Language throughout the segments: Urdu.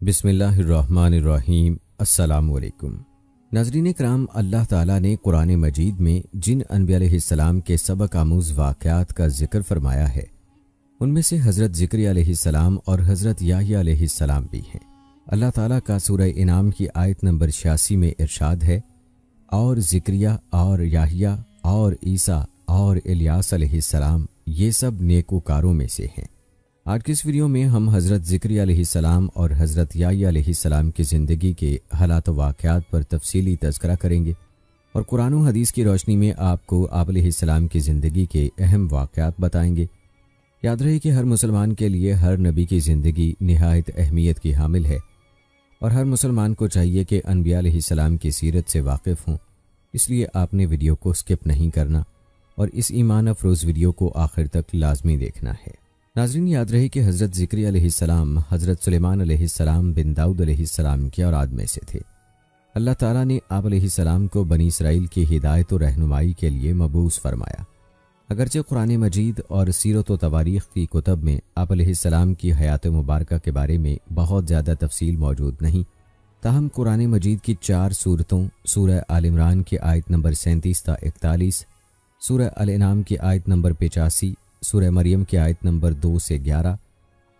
بسم اللہ الرحمن الرحیم۔ السلام علیکم ناظرین کرام، اللہ تعالیٰ نے قرآن مجید میں جن انبیاء علیہ السلام کے سبق آموز واقعات کا ذکر فرمایا ہے ان میں سے حضرت زکریا علیہ السلام اور حضرت یحییٰ علیہ السلام بھی ہیں۔ اللہ تعالیٰ کا سورہ انعام کی آیت نمبر 86 میں ارشاد ہے، اور زکریا اور یحییٰ اور عیسیٰ اور الیاس علیہ السلام یہ سب نیکوکاروں میں سے ہیں۔ آج کی اس ویڈیو میں ہم حضرت زکریا علیہ السلام اور حضرت یحییٰ علیہ السلام کی زندگی کے حالات و واقعات پر تفصیلی تذکرہ کریں گے اور قرآن و حدیث کی روشنی میں آپ کو آپ علیہ السلام کی زندگی کے اہم واقعات بتائیں گے۔ یاد رہے کہ ہر مسلمان کے لیے ہر نبی کی زندگی نہایت اہمیت کی حامل ہے اور ہر مسلمان کو چاہیے کہ انبیاء علیہ السلام کی سیرت سے واقف ہوں، اس لیے آپ نے ویڈیو کو سکپ نہیں کرنا اور اس ایمان افروز ویڈیو کو آخر تک لازمی دیکھنا ہے۔ ناظرین، یاد رہے کہ حضرت زکریا علیہ السلام حضرت سلیمان علیہ السلام بن داؤد علیہ السلام کی اولاد میں سے تھے۔ اللہ تعالیٰ نے آپ علیہ السلام کو بنی اسرائیل کی ہدایت و رہنمائی کے لیے مبعوث فرمایا۔ اگرچہ قرآن مجید اور سیرت و تواریخ کی کتب میں آپ علیہ السلام کی حیات مبارکہ کے بارے میں بہت زیادہ تفصیل موجود نہیں، تاہم قرآن مجید کی 4 سورتوں سورہ آل عمران کی آیت نمبر 37 تا 41، سورہ الانعام کی آیت نمبر 85، سورہ مریم کی آیت نمبر 2 سے 11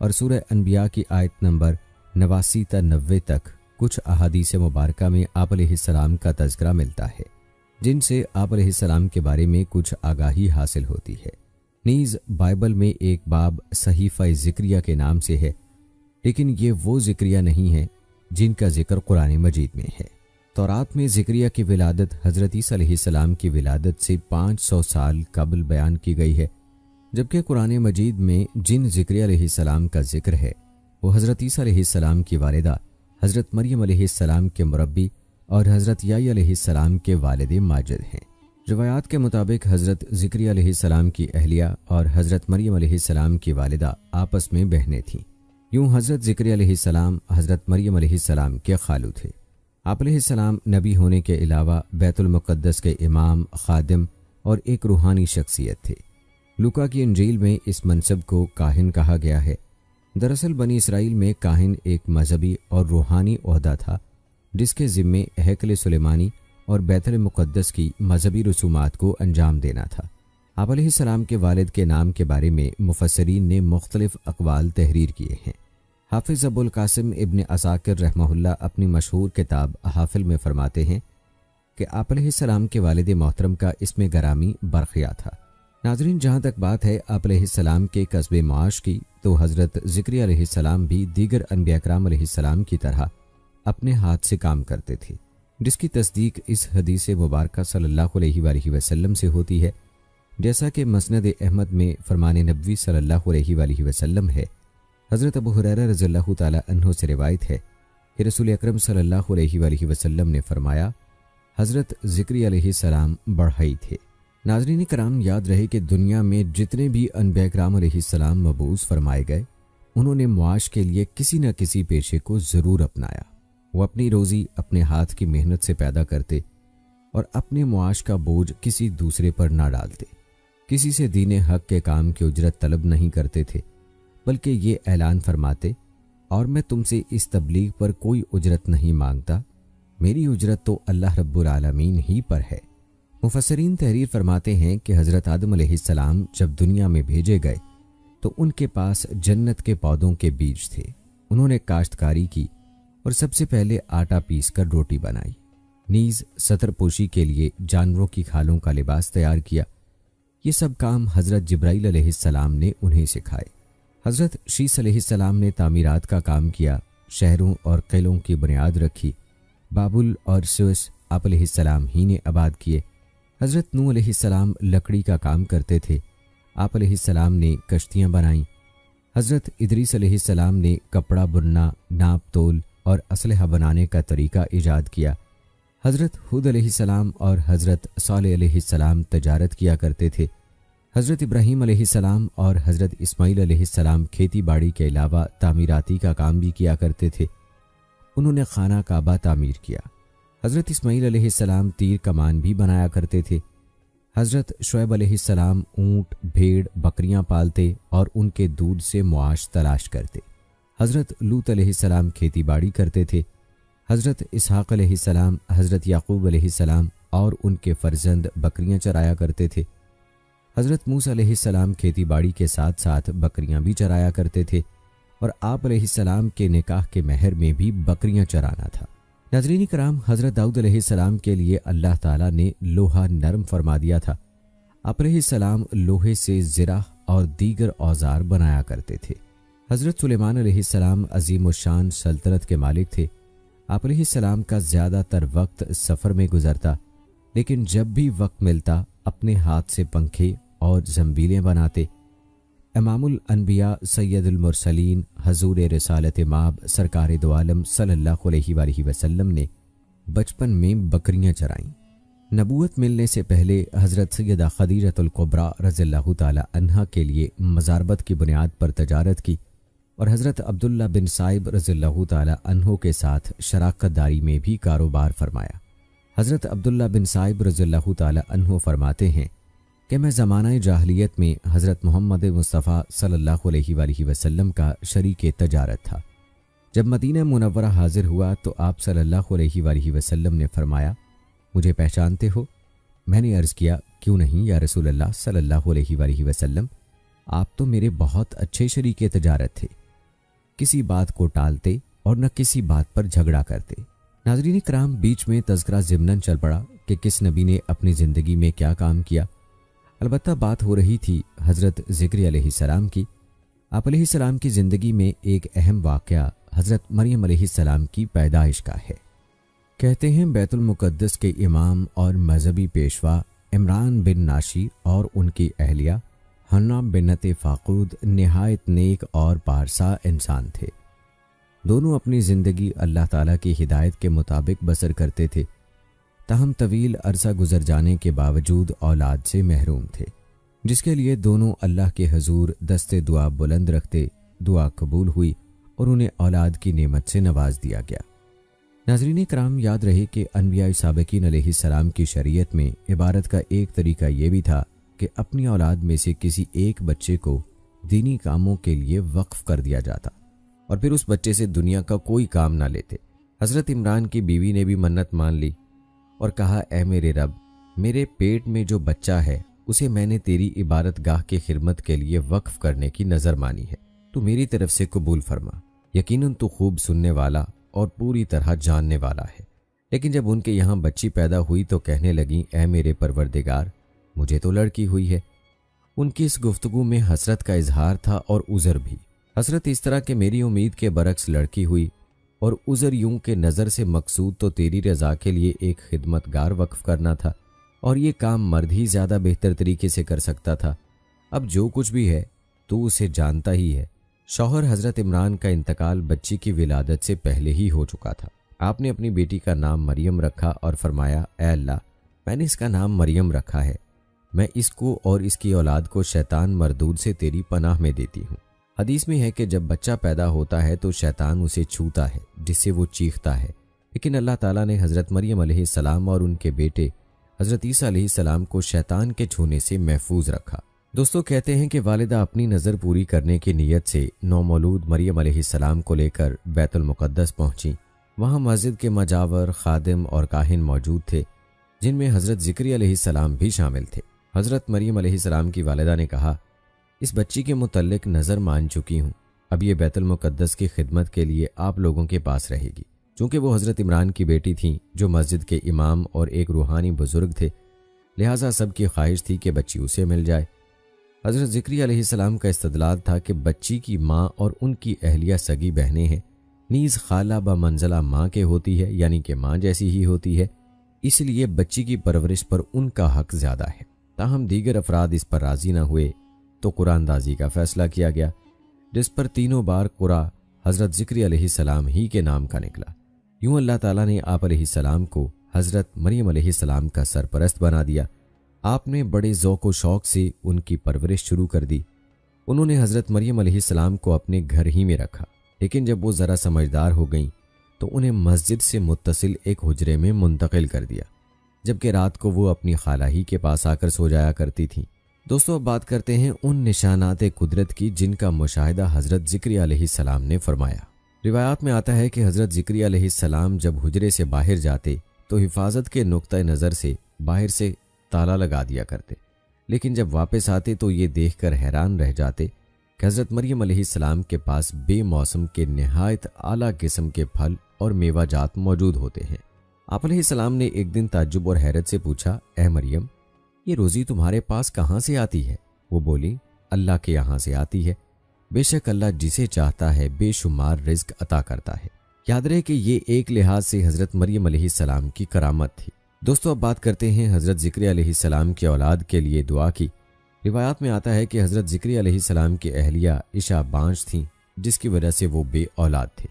اور سورہ انبیاء کی آیت نمبر 89 تا 90 تک کچھ احادیث مبارکہ میں آپ علیہ السلام کا تذکرہ ملتا ہے، جن سے آپ علیہ السلام کے بارے میں کچھ آگاہی حاصل ہوتی ہے۔ نیز بائبل میں ایک باب صحیفہ زکریا کے نام سے ہے، لیکن یہ وہ زکریا نہیں ہے جن کا ذکر قرآن مجید میں ہے۔ تورات میں زکریا کی ولادت حضرت عیسیٰ علیہ السلام کی ولادت سے 500 سال قبل بیان کی گئی ہے، جبکہ قرآن مجید میں جن زکریا علیہ السلام کا ذکر ہے وہ حضرت عیسیٰ علیہ السلام کی والدہ حضرت مریم علیہ السلام کے مربی اور حضرت یحییٰ علیہ السلام کے والد ماجد ہیں۔ روایات کے مطابق حضرت زکریا علیہ السلام کی اہلیہ اور حضرت مریم علیہ السلام کی والدہ آپس میں بہنیں تھیں۔ یوں حضرت زکریا علیہ السلام حضرت مریم علیہ السلام کے خالو تھے۔ آپ علیہ السلام نبی ہونے کے علاوہ بیت المقدس کے امام، خادم اور ایک روحانی شخصیت تھے۔ لوکا کی انجیل میں اس منصب کو کاہن کہا گیا ہے۔ دراصل بنی اسرائیل میں کاہن ایک مذہبی اور روحانی عہدہ تھا جس کے ذمے ہیکل سلیمانی اور بیت المقدس کی مذہبی رسومات کو انجام دینا تھا۔ آپ علیہ السلام کے والد کے نام کے بارے میں مفسرین نے مختلف اقوال تحریر کیے ہیں۔ حافظ ابو القاسم ابن عساکر رحمہ اللہ اپنی مشہور کتاب حافل میں فرماتے ہیں کہ آپ علیہ السلام کے والد محترم کا اسم گرامی برخیا تھا۔ ناظرین، جہاں تک بات ہے آپ علیہ السلام کے کسب معاش کی، تو حضرت زکریا علیہ السلام بھی دیگر انبیاء کرام علیہ السلام کی طرح اپنے ہاتھ سے کام کرتے تھے، جس کی تصدیق اس حدیث مبارکہ صلی اللہ علیہ وآلہ وسلم سے ہوتی ہے، جیسا کہ مسند احمد میں فرمان نبوی صلی اللہ علیہ وآلہ وسلم ہے۔ حضرت ابو ہریرہ رضی اللہ تعالی عنہ سے روایت ہے کہ رسول اکرم صلی اللہ علیہ وآلہ وسلم نے فرمایا، حضرت زکریا علیہ السلام بڑھئی تھے۔ ناظرین کرام، یاد رہے کہ دنیا میں جتنے بھی انبیاء کرام علیہ السلام مبعوث فرمائے گئے، انہوں نے معاش کے لیے کسی نہ کسی پیشے کو ضرور اپنایا۔ وہ اپنی روزی اپنے ہاتھ کی محنت سے پیدا کرتے اور اپنے معاش کا بوجھ کسی دوسرے پر نہ ڈالتے، کسی سے دین حق کے کام کی اجرت طلب نہیں کرتے تھے، بلکہ یہ اعلان فرماتے، اور میں تم سے اس تبلیغ پر کوئی اجرت نہیں مانگتا، میری اجرت تو اللہ رب العالمین ہی پر ہے۔ مفسرین تحریر فرماتے ہیں کہ حضرت آدم علیہ السلام جب دنیا میں بھیجے گئے تو ان کے پاس جنت کے پودوں کے بیج تھے۔ انہوں نے کاشتکاری کی اور سب سے پہلے آٹا پیس کر روٹی بنائی، نیز ستر پوشی کے لیے جانوروں کی کھالوں کا لباس تیار کیا۔ یہ سب کام حضرت جبرائیل علیہ السلام نے انہیں سکھائے۔ حضرت شیس علیہ السلام نے تعمیرات کا کام کیا، شہروں اور قلعوں کی بنیاد رکھی۔ بابل اور سوس آپ علیہ السلام ہی نے آباد کیے۔ حضرت نوح علیہ السلام لکڑی کا کام کرتے تھے، آپ علیہ السلام نے کشتیاں بنائیں۔ حضرت ادریس علیہ السلام نے کپڑا بننا، ناپ تول اور اسلحہ بنانے کا طریقہ ایجاد کیا۔ حضرت ہود علیہ السلام اور حضرت صالح علیہ السلام تجارت کیا کرتے تھے۔ حضرت ابراہیم علیہ السلام اور حضرت اسماعیل علیہ السلام کھیتی باڑی کے علاوہ تعمیراتی کا کام بھی کیا کرتے تھے۔ انہوں نے خانہ کعبہ تعمیر کیا۔ حضرت اسماعیل علیہ السلام تیر کمان بھی بنایا کرتے تھے۔ حضرت شعیب علیہ السلام اونٹ، بھیڑ، بکریاں پالتے اور ان کے دودھ سے معاش تلاش کرتے۔ حضرت لوط علیہ السلام کھیتی باڑی کرتے تھے، حضرت اسحاق علیہ السلام، حضرت یعقوب علیہ السلام اور ان کے فرزند بکریاں چرایا کرتے تھے، حضرت موسیٰ علیہ السلام کھیتی باڑی کے ساتھ ساتھ بکریاں بھی چرایا کرتے تھے، اور آپ علیہ السلام کے نکاح کے مہر میں بھی بکریاں چرانا تھا۔ ناظرین کرام، حضرت داؤد علیہ السلام کے لیے اللہ تعالیٰ نے لوہا نرم فرما دیا تھا۔ آپ علیہ السلام لوہے سے زرہ اور دیگر اوزار بنایا کرتے تھے۔ حضرت سلیمان علیہ السلام عظیم الشان سلطنت کے مالک تھے۔ آپ علیہ السلام کا زیادہ تر وقت سفر میں گزرتا، لیکن جب بھی وقت ملتا اپنے ہاتھ سے پنکھے اور زنبیلیں بناتے۔ امام الانبیاء سید المرسلین حضور رسالت مآب سرکار دو عالم صلی اللہ علیہ وآلہ وسلم نے بچپن میں بکریاں چرائیں۔ نبوت ملنے سے پہلے حضرت سیدہ خدیجہ الکبریٰ رضی اللہ تعالی عنہا کے لیے مزاربت کی بنیاد پر تجارت کی، اور حضرت عبداللہ بن صائب رضی اللہ تعالی عنہ کے ساتھ شراکت داری میں بھی کاروبار فرمایا۔ حضرت عبداللہ بن صائب رضی اللہ تعالی عنہ فرماتے ہیں کہ میں زمانہ جاہلیت میں حضرت محمد مصطفیٰ صلی اللہ علیہ وآلہ وسلم کا شریک تجارت تھا۔ جب مدینہ منورہ حاضر ہوا تو آپ صلی اللہ علیہ وآلہ وسلم نے فرمایا، مجھے پہچانتے ہو؟ میں نے عرض کیا، کیوں نہیں یا رسول اللہ صلی اللہ علیہ وآلہ وسلم، آپ تو میرے بہت اچھے شریک تجارت تھے، کسی بات کو ٹالتے اور نہ کسی بات پر جھگڑا کرتے۔ ناظرین کرام، بیچ میں تذکرہ ضمناً چل پڑا کہ کس نبی نے اپنی زندگی میں کیا کام کیا۔ البتہ بات ہو رہی تھی حضرت ذکر علیہ السلام کی۔ آپ علیہ السلام کی زندگی میں ایک اہم واقعہ حضرت مریم علیہ السلام کی پیدائش کا ہے۔ کہتے ہیں بیت المقدس کے امام اور مذہبی پیشوا عمران بن ناشی اور ان کی اہلیہ حنا بنت فاقود نہایت نیک اور پارسا انسان تھے۔ دونوں اپنی زندگی اللہ تعالیٰ کی ہدایت کے مطابق بسر کرتے تھے، تاہم طویل عرصہ گزر جانے کے باوجود اولاد سے محروم تھے، جس کے لیے دونوں اللہ کے حضور دست دعا بلند رکھتے، دعا قبول ہوئی اور انہیں اولاد کی نعمت سے نواز دیا گیا۔ ناظرین کرام، یاد رہے کہ انبیاء سابقین علیہ السلام کی شریعت میں عبادت کا ایک طریقہ یہ بھی تھا کہ اپنی اولاد میں سے کسی ایک بچے کو دینی کاموں کے لیے وقف کر دیا جاتا اور پھر اس بچے سے دنیا کا کوئی کام نہ لیتے۔ حضرت عمران کی بیوی نے بھی منت مان لی اور کہا، اے میرے رب، میرے پیٹ میں جو بچہ ہے اسے میں نے تیری عبادت گاہ کی خدمت کے لیے وقف کرنے کی نظر مانی ہے، تو میری طرف سے قبول فرما، یقیناً تو خوب سننے والا اور پوری طرح جاننے والا ہے۔ لیکن جب ان کے یہاں بچی پیدا ہوئی تو کہنے لگیں، اے میرے پروردگار، مجھے تو لڑکی ہوئی ہے۔ ان کی اس گفتگو میں حسرت کا اظہار تھا اور عذر بھی۔ حسرت اس طرح کہ میری امید کے برعکس لڑکی ہوئی، اور عذر یوں کہ نظر سے مقصود تو تیری رضا کے لیے ایک خدمتگار وقف کرنا تھا، اور یہ کام مرد ہی زیادہ بہتر طریقے سے کر سکتا تھا۔ اب جو کچھ بھی ہے تو اسے جانتا ہی ہے۔ شوہر حضرت عمران کا انتقال بچی کی ولادت سے پہلے ہی ہو چکا تھا۔ آپ نے اپنی بیٹی کا نام مریم رکھا اور فرمایا، اے اللہ، میں نے اس کا نام مریم رکھا ہے، میں اس کو اور اس کی اولاد کو شیطان مردود سے تیری پناہ میں دیتی ہوں۔ حدیث میں ہے کہ جب بچہ پیدا ہوتا ہے تو شیطان اسے چھوتا ہے جس سے وہ چیختا ہے، لیکن اللہ تعالیٰ نے حضرت مریم علیہ السلام اور ان کے بیٹے حضرت عیسیٰ علیہ السلام کو شیطان کے چھونے سے محفوظ رکھا۔ دوستو، کہتے ہیں کہ والدہ اپنی نظر پوری کرنے کی نیت سے نومولود مریم علیہ السلام کو لے کر بیت المقدس پہنچی۔ وہاں مسجد کے مجاور خادم اور کاہن موجود تھے، جن میں حضرت ذکر علیہ السلام بھی شامل تھے۔ حضرت مریم علیہ السلام کی والدہ نے کہا، اس بچی کے متعلق نظر مان چکی ہوں، اب یہ بیت المقدس کی خدمت کے لیے آپ لوگوں کے پاس رہے گی۔ چونکہ وہ حضرت عمران کی بیٹی تھیں جو مسجد کے امام اور ایک روحانی بزرگ تھے، لہٰذا سب کی خواہش تھی کہ بچی اسے مل جائے۔ حضرت ذکری علیہ السلام کا استدلال تھا کہ بچی کی ماں اور ان کی اہلیہ سگی بہنیں ہیں، نیز خالہ بمنزلہ ماں کے ہوتی ہے، یعنی کہ ماں جیسی ہی ہوتی ہے، اس لیے بچی کی پرورش پر ان کا حق زیادہ ہے۔ تاہم دیگر افراد اس پر راضی نہ ہوئے تو قرآن اندازی کا فیصلہ کیا گیا، جس پر تینوں بار قرآن حضرت ذکری علیہ السلام ہی کے نام کا نکلا۔ یوں اللہ تعالیٰ نے آپ علیہ السلام کو حضرت مریم علیہ السلام کا سرپرست بنا دیا۔ آپ نے بڑے ذوق و شوق سے ان کی پرورش شروع کر دی۔ انہوں نے حضرت مریم علیہ السلام کو اپنے گھر ہی میں رکھا، لیکن جب وہ ذرا سمجھدار ہو گئیں تو انہیں مسجد سے متصل ایک حجرے میں منتقل کر دیا، جبکہ رات کو وہ اپنی خالہ ہی کے پاس آ کر سو جایا کرتی تھیں۔ دوستوں اب بات کرتے ہیں ان نشانات قدرت کی جن کا مشاہدہ حضرت زکریا علیہ السلام نے فرمایا۔ روایات میں آتا ہے کہ حضرت زکریا علیہ السلام جب حجرے سے باہر جاتے تو حفاظت کے نقطہ نظر سے باہر سے تالا لگا دیا کرتے، لیکن جب واپس آتے تو یہ دیکھ کر حیران رہ جاتے کہ حضرت مریم علیہ السلام کے پاس بے موسم کے نہایت اعلیٰ قسم کے پھل اور میوہ جات موجود ہوتے ہیں۔ آپ علیہ السلام نے ایک دن تعجب اور حیرت سے پوچھا، اے مریم، یہ روزی تمہارے پاس کہاں سے آتی ہے؟ وہ بولی، اللہ کے یہاں سے آتی ہے، بے شک اللہ جسے چاہتا ہے بے شمار رزق عطا کرتا ہے۔ یاد رہے کہ یہ ایک لحاظ سے حضرت مریم علیہ السلام کی کرامت تھی۔ دوستو اب بات کرتے ہیں حضرت زکریا علیہ السلام کی اولاد کے لیے دعا کی۔ روایات میں آتا ہے کہ حضرت زکریا علیہ السلام کی اہلیہ عشا بانج تھیں، جس کی وجہ سے وہ بے اولاد تھے۔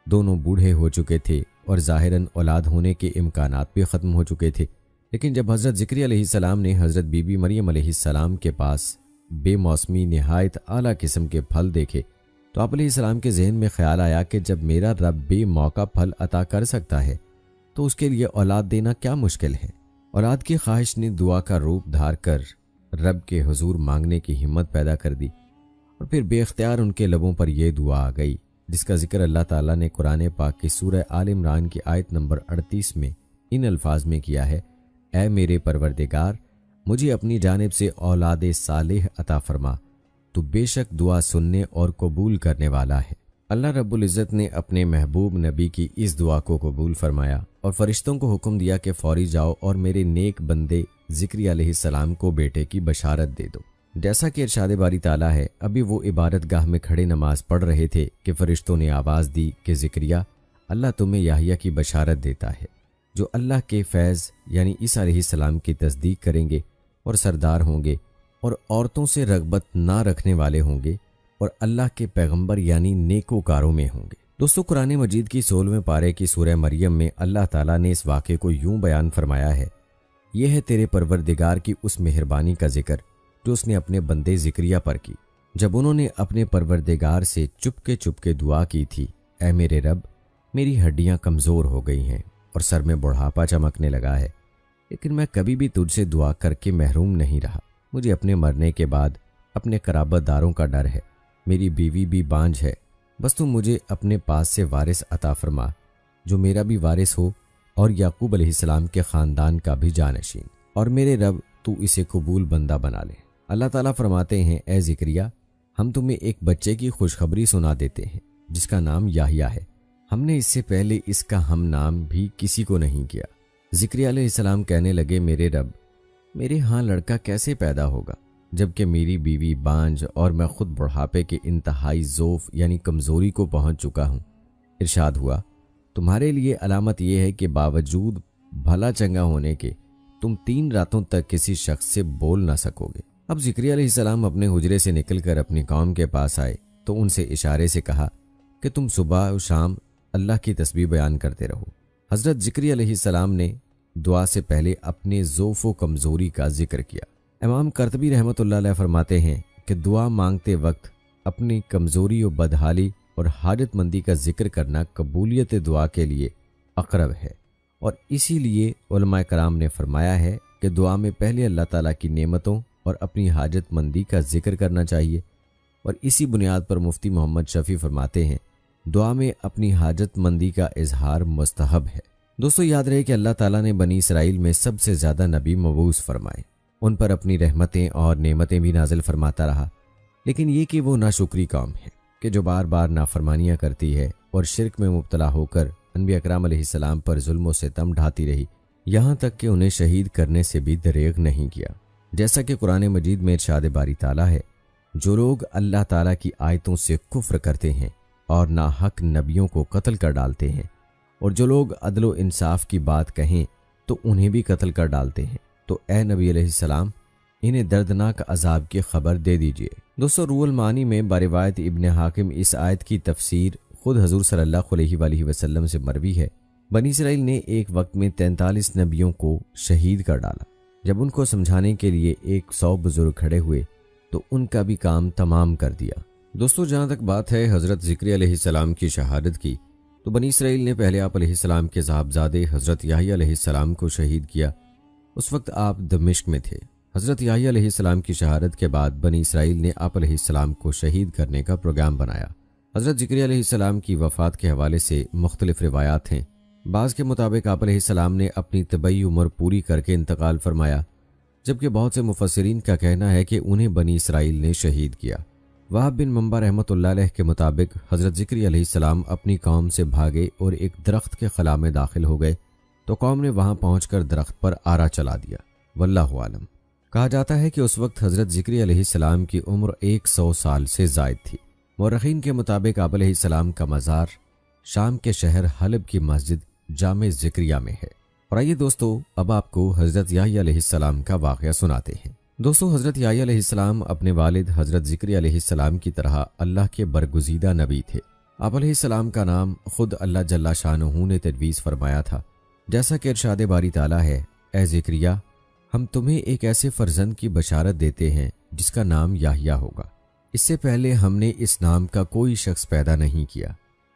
دونوں بوڑھے ہو چکے تھے اور ظاہراً اولاد ہونے کے امکانات بھی ختم ہو چکے تھے، لیکن جب حضرت زکریا علیہ السلام نے حضرت بی بی مریم علیہ السلام کے پاس بے موسمی نہایت اعلیٰ قسم کے پھل دیکھے تو آپ علیہ السلام کے ذہن میں خیال آیا کہ جب میرا رب بے موقع پھل عطا کر سکتا ہے تو اس کے لیے اولاد دینا کیا مشکل ہے۔ اولاد کی خواہش نے دعا کا روپ دھار کر رب کے حضور مانگنے کی ہمت پیدا کر دی، اور پھر بے اختیار ان کے لبوں پر یہ دعا آ گئی جس کا ذکر اللہ تعالیٰ نے قرآن پاک کی سورہ آل عمران کی آیت نمبر 38 میں ان الفاظ میں کیا ہے، اے میرے پروردگار، مجھے اپنی جانب سے اولاد صالح عطا فرما، تو بے شک دعا سننے اور قبول کرنے والا ہے۔ اللہ رب العزت نے اپنے محبوب نبی کی اس دعا کو قبول فرمایا اور فرشتوں کو حکم دیا کہ فوری جاؤ اور میرے نیک بندے زکریا علیہ السلام کو بیٹے کی بشارت دے دو۔ جیسا کہ ارشاد باری تعالیٰ ہے، ابھی وہ عبادت گاہ میں کھڑے نماز پڑھ رہے تھے کہ فرشتوں نے آواز دی کہ زکریا، اللہ تمہیں یحییٰ کی بشارت دیتا ہے، جو اللہ کے فیض یعنی عیسیٰ علیہ السلام کی تصدیق کریں گے اور سردار ہوں گے اور عورتوں سے رغبت نہ رکھنے والے ہوں گے اور اللہ کے پیغمبر یعنی نیکوکاروں میں ہوں گے۔ دوستو قرآن مجید کی 16ویں پارے کی سورہ مریم میں اللہ تعالیٰ نے اس واقعے کو یوں بیان فرمایا ہے، یہ ہے تیرے پروردگار کی اس مہربانی کا ذکر جو اس نے اپنے بندے زکریا پر کی، جب انہوں نے اپنے پروردگار سے چپ کے دعا کی تھی، اے میرے رب، میری ہڈیاں کمزور ہو گئی ہیں اور سر میں بڑھاپا چمکنے لگا ہے، لیکن میں کبھی بھی تجھ سے دعا کر کے محروم نہیں رہا۔ مجھے اپنے مرنے کے بعد اپنے قرابت داروں کا ڈر ہے، میری بیوی بھی بانجھ ہے، بس تو مجھے اپنے پاس سے وارث عطا فرما جو میرا بھی وارث ہو اور یعقوب علیہ السلام کے خاندان کا بھی جانشین، اور میرے رب تو اسے قبول بندہ بنا لے۔ اللہ تعالیٰ فرماتے ہیں، اے زکریا، ہم تمہیں ایک بچے کی خوشخبری سنا دیتے ہیں جس کا نام یحییٰ ہے، ہم نے اس سے پہلے اس کا ہم نام بھی کسی کو نہیں کیا۔ زکریا علیہ السلام کہنے لگے، میرے رب، میرے ہاں لڑکا کیسے پیدا ہوگا جبکہ میری بیوی بانجھ اور میں خود بڑھاپے کے انتہائی ضعف یعنی کمزوری کو پہنچ چکا ہوں۔ ارشاد ہوا، تمہارے لیے علامت یہ ہے کہ باوجود بھلا چنگا ہونے کے تم 3 راتوں تک کسی شخص سے بول نہ سکو گے۔ اب زکریا علیہ السلام اپنے حجرے سے نکل کر اپنی قوم کے پاس آئے تو ان سے اشارے سے کہا کہ تم صبح و شام اللہ کی تسبیح بیان کرتے رہو۔ حضرت زکریا علیہ السلام نے دعا سے پہلے اپنے ضعف و کمزوری کا ذکر کیا۔ امام قرطبی رحمۃ اللہ علیہ فرماتے ہیں کہ دعا مانگتے وقت اپنی کمزوری و بدحالی اور حاجت مندی کا ذکر کرنا قبولیت دعا کے لیے اقرب ہے، اور اسی لیے علماء کرام نے فرمایا ہے کہ دعا میں پہلے اللہ تعالیٰ کی نعمتوں اور اپنی حاجت مندی کا ذکر کرنا چاہیے، اور اسی بنیاد پر مفتی محمد شفیع فرماتے ہیں دعا میں اپنی حاجت مندی کا اظہار مستحب ہے۔ دوستو یاد رہے کہ اللہ تعالیٰ نے بنی اسرائیل میں سب سے زیادہ نبی مبعوث فرمائے، ان پر اپنی رحمتیں اور نعمتیں بھی نازل فرماتا رہا، لیکن یہ کہ وہ ناشکری قوم ہے کہ جو بار بار نافرمانیاں کرتی ہے اور شرک میں مبتلا ہو کر انبیاء اکرام علیہ السلام پر ظلم و ستم ڈھاتی رہی، یہاں تک کہ انہیں شہید کرنے سے بھی دریغ نہیں کیا۔ جیسا کہ قرآن مجید میں ارشاد باری تعالیٰ ہے، جو لوگ اللہ تعالیٰ کی آیتوں سے کفر کرتے ہیں اور ناحق نبیوں کو قتل کر ڈالتے ہیں، اور جو لوگ عدل و انصاف کی بات کہیں تو انہیں بھی قتل کر ڈالتے ہیں، تو اے نبی علیہ السلام انہیں دردناک عذاب کی خبر دے دیجئے۔ دوستو روح المعانی میں باروایت ابن حاکم اس آیت کی تفسیر خود حضور صلی اللہ علیہ وآلہ وسلم سے مروی ہے، بنی اسرائیل نے ایک وقت میں 43 نبیوں کو شہید کر ڈالا۔ جب ان کو سمجھانے کے لیے 100 بزرگ کھڑے ہوئے تو ان کا بھی کام تمام کر دیا۔ دوستو جہاں تک بات ہے حضرت زکریا علیہ السلام کی شہادت کی، تو بنی اسرائیل نے پہلے آپ علیہ السلام کے صاحبزادے حضرت یحییٰ علیہ السلام کو شہید کیا۔ اس وقت آپ دمشق میں تھے۔ حضرت یحییٰ علیہ السلام کی شہادت کے بعد بنی اسرائیل نے آپ علیہ السلام کو شہید کرنے کا پروگرام بنایا۔ حضرت زکریا علیہ السلام کی وفات کے حوالے سے مختلف روایات ہیں۔ بعض کے مطابق آپ علیہ السلام نے اپنی طبعی عمر پوری کر کے انتقال فرمایا، جبکہ بہت سے مفسرین کا کہنا ہے کہ انہیں بنی اسرائیل نے شہید کیا۔ وہب بن منبع رحمۃ اللہ علیہ کے مطابق حضرت زکریا علیہ السلام اپنی قوم سے بھاگے اور ایک درخت کے خلا میں داخل ہو گئے تو قوم نے وہاں پہنچ کر درخت پر آرا چلا دیا۔ واللہ عالم۔ کہا جاتا ہے کہ اس وقت حضرت زکریا علیہ السلام کی عمر 100 سال سے زائد تھی۔ مورخین کے مطابق آپ علیہ السلام کا مزار شام کے شہر حلب کی مسجد جامع زکریا میں ہے۔ اور آئیے دوستو، اب آپ کو حضرت یحییٰ علیہ السلام کا واقعہ سناتے ہیں۔ دوستو، حضرت یحییٰ علیہ السلام اپنے والد حضرت زکریا علیہ السلام کی طرح اللہ کے برگزیدہ نبی تھے۔ آپ علیہ السلام کا نام خود اللہ جل شانہ نے تجویز فرمایا تھا، جیسا کہ ارشاد باری تعالیٰ ہے، اے زکریا، ہم تمہیں ایک ایسے فرزند کی بشارت دیتے ہیں جس کا نام یحییٰ ہوگا۔ اس سے پہلے ہم نے اس نام کا کوئی شخص پیدا نہیں کیا۔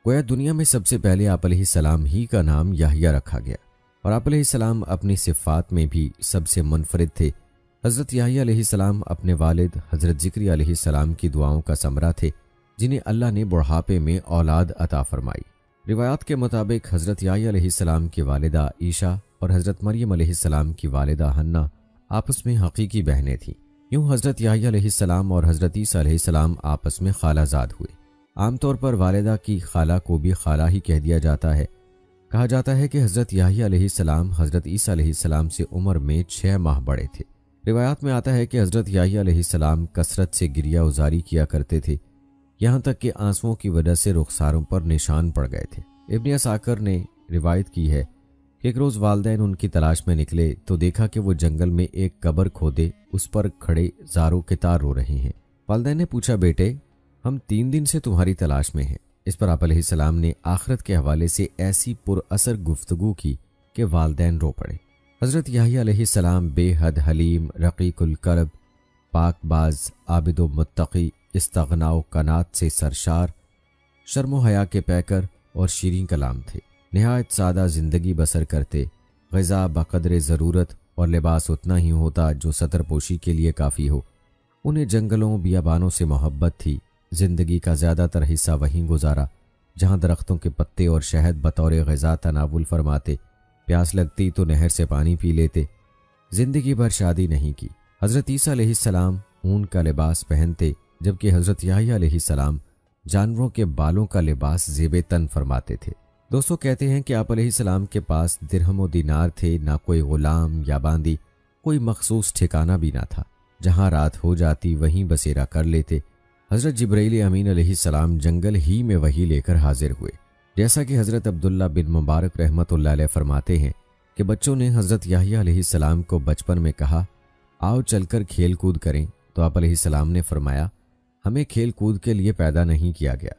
گویا دنیا میں سب سے پہلے آپ علیہ السلام ہی کا نام یحییٰ رکھا گیا، اور آپ علیہ السلام اپنی صفات میں بھی سب سے منفرد تھے۔ حضرت یحییٰ علیہ السلام اپنے والد حضرت زکریا علیہ السلام کی دعاؤں کا ثمرہ تھے، جنہیں اللہ نے بڑھاپے میں اولاد عطا فرمائی۔ روایات کے مطابق حضرت یحییٰ علیہ السلام کی والدہ عیشا اور حضرت مریم علیہ السلام کی والدہ حنا آپس میں حقیقی بہنیں تھیں۔ یوں حضرت یحییٰ علیہ السلام اور حضرت عیسیٰ علیہ السلام آپس میں خالہ زاد ہوئے۔ عام طور پر والدہ کی خالہ کو بھی خالہ ہی کہہ دیا جاتا ہے۔ کہا جاتا ہے کہ حضرت یحییٰ علیہ السلام حضرت عیسیٰ علیہ السلام سے عمر میں 6 ماہ بڑے تھے۔ روایات میں آتا ہے کہ حضرت یحییٰ علیہ السلام کثرت سے گریہ ازاری کیا کرتے تھے، یہاں تک کہ آنسوؤں کی وجہ سے رخساروں پر نشان پڑ گئے تھے۔ ابن اساکر نے روایت کی ہے کہ ایک روز والدین ان کی تلاش میں نکلے تو دیکھا کہ وہ جنگل میں ایک قبر کھودے اس پر کھڑے زاروں کے تار رو رہے ہیں۔ والدین نے پوچھا، بیٹے ہم 3 دن سے تمہاری تلاش میں ہیں۔ اس پر آپ علیہ السلام نے آخرت کے حوالے سے ایسی پر اثر گفتگو کی کہ والدین رو پڑے۔ حضرت یحییٰ علیہ السلام بے حد حلیم، رقیق القلب، پاک باز، عابد و متقی، استغنا و قناعت سے سرشار، شرم و حیا کے پیکر اور شیریں کلام تھے۔ نہایت سادہ زندگی بسر کرتے، غذا بقدر ضرورت اور لباس اتنا ہی ہوتا جو ستر پوشی کے لیے کافی ہو۔ انہیں جنگلوں بیابانوں سے محبت تھی۔ زندگی کا زیادہ تر حصہ وہیں گزارا جہاں درختوں کے پتے اور شہد بطور غذا تناول فرماتے۔ پیاس لگتی تو نہر سے پانی پی لیتے۔ زندگی بھر شادی نہیں کی۔ حضرت عیسیٰ علیہ السلام اون کا لباس پہنتے، جبکہ حضرت یحییٰ علیہ السلام جانوروں کے بالوں کا لباس زیب تن فرماتے تھے۔ دوستو، کہتے ہیں کہ آپ علیہ السلام کے پاس درہم و دینار تھے، نہ کوئی غلام یا باندی، کوئی مخصوص ٹھکانہ بھی نہ تھا۔ جہاں رات ہو جاتی وہیں بسیرا کر لیتے۔ حضرت جبرائیل امین علیہ السلام جنگل ہی میں وہی لے کر حاضر ہوئے، جیسا کہ حضرت عبداللہ بن مبارک رحمۃ اللہ علیہ فرماتے ہیں کہ بچوں نے حضرت یحییٰ علیہ السلام کو بچپن میں کہا، آؤ چل کر کھیل کود کریں، تو آپ علیہ السلام نے فرمایا، ہمیں کھیل کود کے لیے پیدا نہیں کیا گیا۔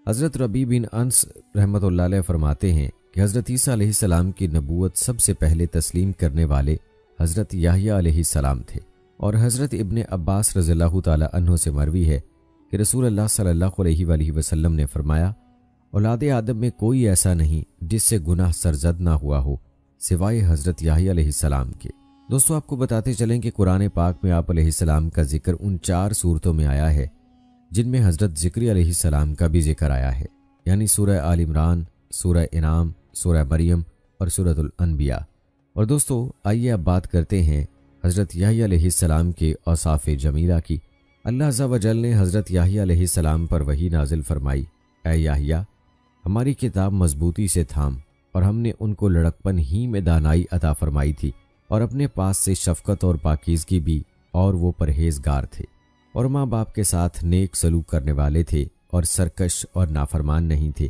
حضرت ربیع بن انس رحمۃ اللہ علیہ فرماتے ہیں کہ حضرت عیسیٰ علیہ السلام کی نبوت سب سے پہلے تسلیم کرنے والے حضرت یحییٰ علیہ السلام تھے۔ اور حضرت ابن عباس رضی اللہ تعالی عنہ سے مروی ہے کہ رسول اللہ صلی اللہ علیہ وآلہ وسلم نے فرمایا، اولاد آدم میں کوئی ایسا نہیں جس سے گناہ سرزد نہ ہوا ہو سوائے حضرت یحییٰ علیہ السلام کے۔ دوستو، آپ کو بتاتے چلیں کہ قرآن پاک میں آپ علیہ السلام کا ذکر ان 4 صورتوں میں آیا ہے جن میں حضرت زکریا علیہ السلام کا بھی ذکر آیا ہے، یعنی سورہ آل عمران، سورہ انعام، سورہ مریم اور سورۃ الانبیاء۔ اور دوستو، آئیے اب بات کرتے ہیں حضرت یحییٰ علیہ السلام کے اوصاف جمیلہ کی۔ اللہ عز و جل نے حضرت یحییٰ علیہ السلام پر وحی نازل فرمائی، اے یحییٰ، ہماری کتاب مضبوطی سے تھام، اور ہم نے ان کو لڑکپن ہی میں دانائی عطا فرمائی تھی، اور اپنے پاس سے شفقت اور پاکیزگی بھی، اور وہ پرہیزگار تھے، اور ماں باپ کے ساتھ نیک سلوک کرنے والے تھے، اور سرکش اور نافرمان نہیں تھے۔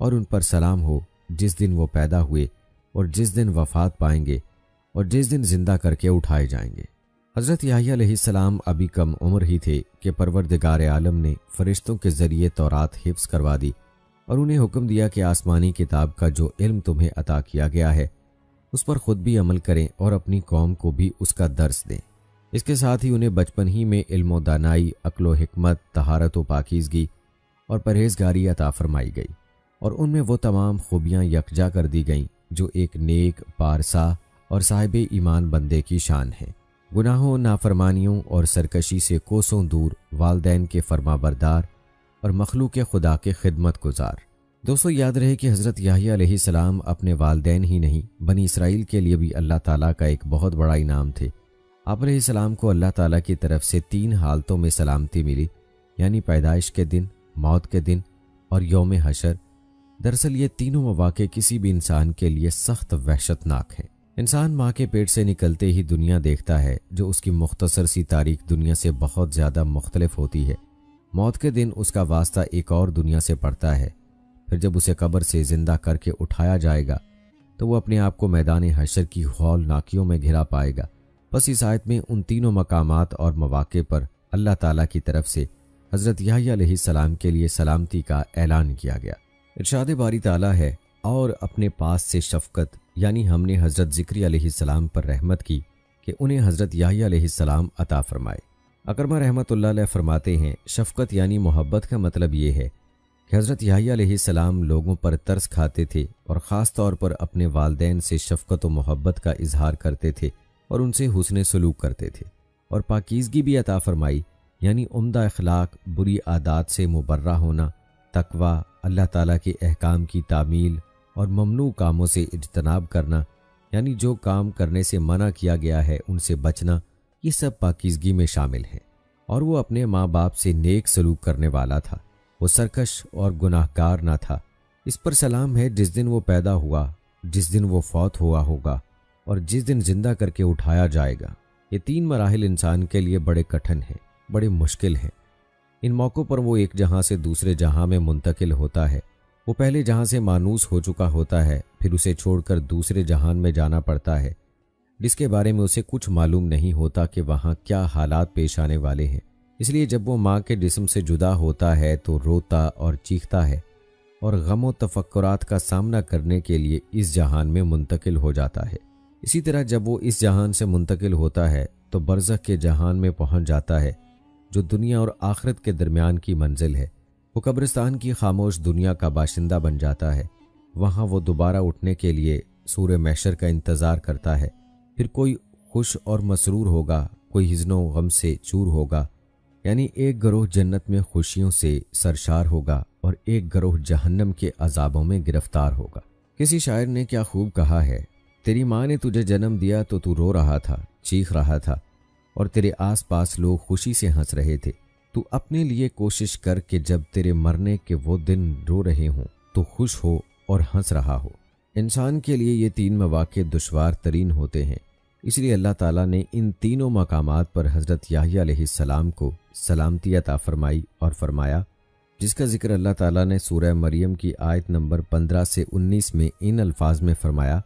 اور ان پر سلام ہو جس دن وہ پیدا ہوئے، اور جس دن وفات پائیں گے، اور جس دن زندہ کر کے اٹھائے جائیں گے۔ حضرت یحییٰ علیہ السلام ابھی کم عمر ہی تھے کہ پروردگار عالم نے فرشتوں کے ذریعے تورات حفظ کروا دی، اور انہیں حکم دیا کہ آسمانی کتاب کا جو علم تمہیں عطا کیا گیا ہے اس پر خود بھی عمل کریں اور اپنی قوم کو بھی اس کا درس دیں۔ اس کے ساتھ ہی انہیں بچپن ہی میں علم و دانائی، عقل و حکمت، طہارت و پاکیزگی اور پرہیزگاری عطا فرمائی گئی، اور ان میں وہ تمام خوبیاں یکجا کر دی گئیں جو ایک نیک، پارسا اور صاحب ایمان بندے کی شان ہے۔ گناہوں، نافرمانیوں اور سرکشی سے کوسوں دور، والدین کے فرما بردار اور مخلوق خدا کے خدمت گزار۔ دوستو یاد رہے کہ حضرت یحییٰ علیہ السلام اپنے والدین ہی نہیں، بنی اسرائیل کے لیے بھی اللہ تعالیٰ کا ایک بہت بڑا انعام تھے۔ آپ علیہ السلام کو اللہ تعالیٰ کی طرف سے 3 حالتوں میں سلامتی ملی، یعنی پیدائش کے دن، موت کے دن اور یوم حشر۔ دراصل یہ تینوں مواقع کسی بھی انسان کے لیے سخت وحشتناک ہیں۔ انسان ماں کے پیٹ سے نکلتے ہی دنیا دیکھتا ہے جو اس کی مختصر سی تاریخ دنیا سے بہت زیادہ مختلف ہوتی ہے۔ موت کے دن اس کا واسطہ ایک اور دنیا سے پڑتا ہے۔ پھر جب اسے قبر سے زندہ کر کے اٹھایا جائے گا تو وہ اپنے آپ کو میدان حشر کی ہولناکیوں میں گھرا پائے گا۔ بس اس آیت میں ان تینوں مقامات اور مواقع پر اللہ تعالیٰ کی طرف سے حضرت یحییٰ علیہ السلام کے لیے سلامتی کا اعلان کیا گیا۔ ارشاد باری تعالیٰ ہے، اور اپنے پاس سے شفقت، یعنی ہم نے حضرت زکریا علیہ السلام پر رحمت کی کہ انہیں حضرت یحییٰ علیہ السلام عطا فرمائے۔ اکرمہ رحمۃ اللہ علیہ فرماتے ہیں، شفقت یعنی محبت کا مطلب یہ ہے کہ حضرت یحییٰ علیہ السلام لوگوں پر ترس کھاتے تھے اور خاص طور پر اپنے والدین سے شفقت و محبت کا اظہار کرتے تھے اور ان سے حسن سلوک کرتے تھے، اور پاکیزگی بھی عطا فرمائی، یعنی عمدہ اخلاق، بری عادات سے مبرہ ہونا، تقوی، اللہ تعالیٰ کے احکام کی تعمیل اور ممنوع کاموں سے اجتناب کرنا، یعنی جو کام کرنے سے منع کیا گیا ہے ان سے بچنا، یہ سب پاکیزگی میں شامل ہیں۔ اور وہ اپنے ماں باپ سے نیک سلوک کرنے والا تھا، وہ سرکش اور گناہ گار نہ تھا۔ اس پر سلام ہے جس دن وہ پیدا ہوا، جس دن وہ فوت ہوا ہوگا اور جس دن زندہ کر کے اٹھایا جائے گا۔ یہ 3 مراحل انسان کے لیے بڑے کٹھن ہیں، بڑے مشکل ہیں۔ ان موقعوں پر وہ ایک جہاں سے دوسرے جہاں میں منتقل ہوتا ہے۔ وہ پہلے جہاں سے مانوس ہو چکا ہوتا ہے، پھر اسے چھوڑ کر دوسرے جہان میں جانا پڑتا ہے، جس کے بارے میں اسے کچھ معلوم نہیں ہوتا کہ وہاں کیا حالات پیش آنے والے ہیں۔ اس لیے جب وہ ماں کے جسم سے جدا ہوتا ہے تو روتا اور چیختا ہے اور غم و تفکرات کا سامنا کرنے کے لیے اس جہان میں منتقل ہو جاتا ہے۔ اسی طرح جب وہ اس جہان سے منتقل ہوتا ہے تو برزخ کے جہان میں پہنچ جاتا ہے، جو دنیا اور آخرت کے درمیان کی منزل ہے۔ وہ قبرستان کی خاموش دنیا کا باشندہ بن جاتا ہے۔ وہاں وہ دوبارہ اٹھنے کے لیے سور محشر کا انتظار کرتا ہے۔ پھر کوئی خوش اور مسرور ہوگا، کوئی حزن و غم سے چور ہوگا، یعنی ایک گروہ جنت میں خوشیوں سے سرشار ہوگا اور ایک گروہ جہنم کے عذابوں میں گرفتار ہوگا۔ کسی شاعر نے کیا خوب کہا ہے، تیری ماں نے تجھے جنم دیا تو تو رو رہا تھا، چیخ رہا تھا، اور تیرے آس پاس لوگ خوشی سے ہنس رہے تھے۔ تو اپنے لیے کوشش کر کہ جب تیرے مرنے کے وہ دن رو رہے ہوں تو خوش ہو اور ہنس رہا ہو۔ انسان کے لیے یہ 3 مواقع دشوار ترین ہوتے ہیں، اس لیے اللہ تعالیٰ نے ان تینوں مقامات پر حضرت یحییٰ علیہ السلام کو سلامتی عطا فرمائی اور فرمایا، جس کا ذکر اللہ تعالیٰ نے سورہ مریم کی آیت نمبر 15 سے 19 میں ان الفاظ میں فرمایا،